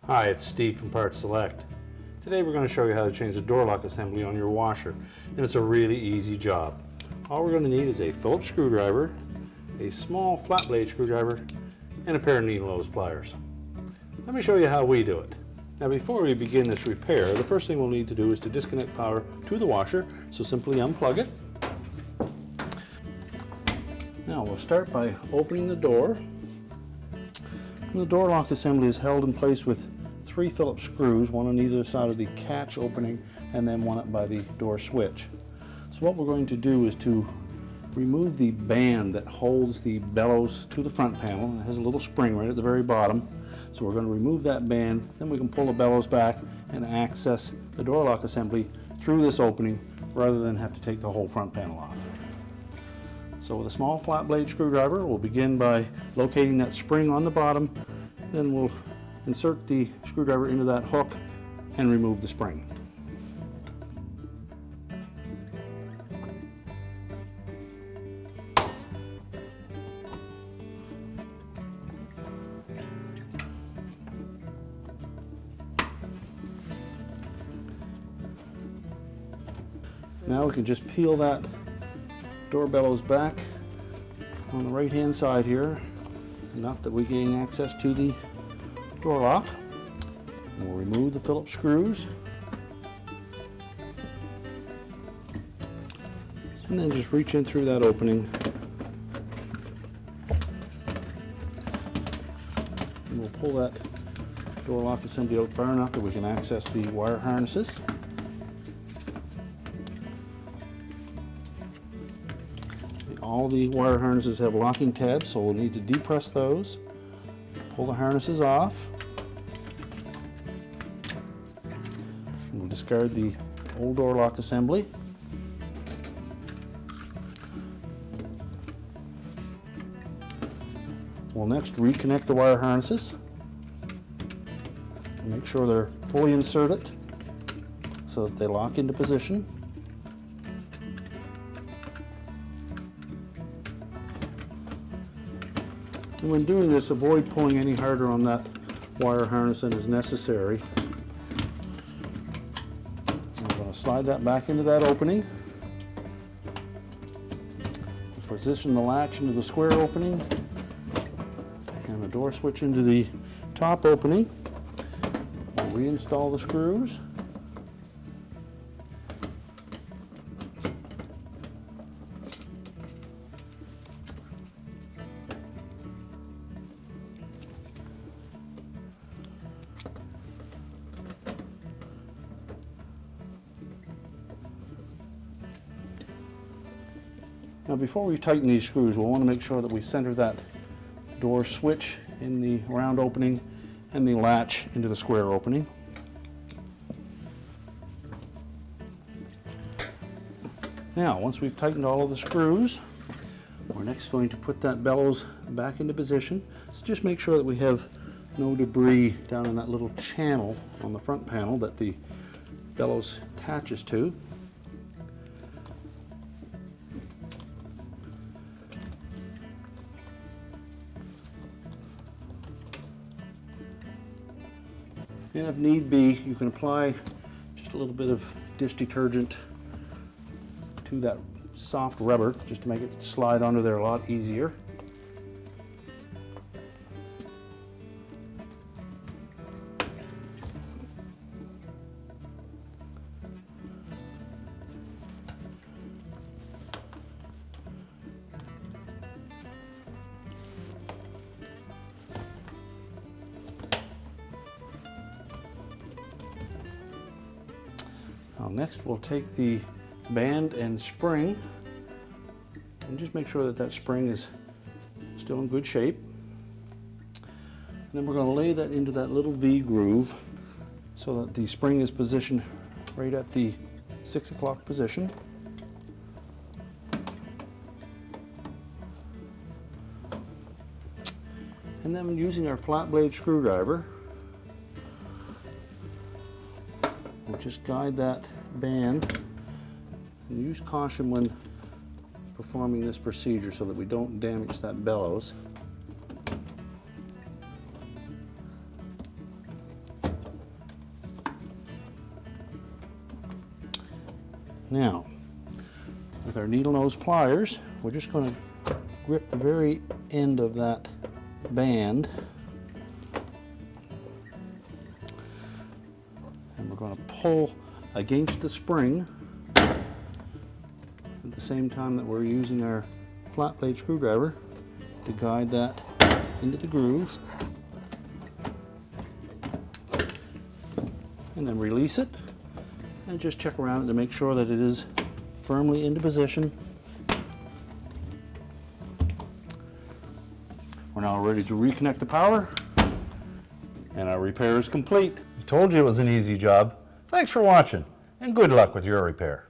Hi, it's Steve from PartSelect. Today we're going to show you how to change the door lock assembly on your washer, and it's a really easy job. All we're going to need is a Phillips screwdriver, a small flat blade screwdriver, and a pair of needle nose pliers. Let me show you how we do it. Now before we begin this repair, the first thing we'll need to do is to disconnect power to the washer, so simply unplug it. Now we'll start by opening the door. And the door lock assembly is held in place with 3 Phillips screws, one on either side of the catch opening and then one up by the door switch. So what we're going to do is to remove the band that holds the bellows to the front panel. It has a little spring right at the very bottom. So we're going to remove that band, then we can pull the bellows back and access the door lock assembly through this opening rather than have to take the whole front panel off. So with a small flat blade screwdriver, we'll begin by locating that spring on the bottom, then we'll insert the screwdriver into that hook and remove the spring. Now we can just peel that door bellows back on the right hand side here, enough that we gain access to the door lock. And we'll remove the Phillips screws and then just reach in through that opening and we'll pull that door lock assembly out far enough that we can access the wire harnesses. All the wire harnesses have locking tabs, so we'll need to depress those, pull the harnesses off, and we'll discard the old door lock assembly. We'll next reconnect the wire harnesses, and make sure they're fully inserted so that they lock into position. And when doing this, avoid pulling any harder on that wire harness than is necessary. I'm going to slide that back into that opening. Position the latch into the square opening and the door switch into the top opening. We'll reinstall the screws. Now before we tighten these screws, we'll want to make sure that we center that door switch in the round opening and the latch into the square opening. Now once we've tightened all of the screws, we're next going to put that bellows back into position. So just make sure that we have no debris down in that little channel on the front panel that the bellows attaches to. And if need be, you can apply just a little bit of dish detergent to that soft rubber just to make it slide under there a lot easier. Now next we'll take the band and spring and just make sure that that spring is still in good shape. And then we're going to lay that into that little V groove so that the spring is positioned right at the 6 o'clock position. And then using our flat blade screwdriver, we'll just guide that band and use caution when performing this procedure so that we don't damage that bellows. Now, with our needle nose pliers, we're just going to grip the very end of that band, and we're going to pull against the spring at the same time that we're using our flat blade screwdriver to guide that into the grooves, and then release it and just check around it to make sure that it is firmly into position. We're now ready to reconnect the power, and our repair is complete. I told you it was an easy job. Thanks for watching, and good luck with your repair.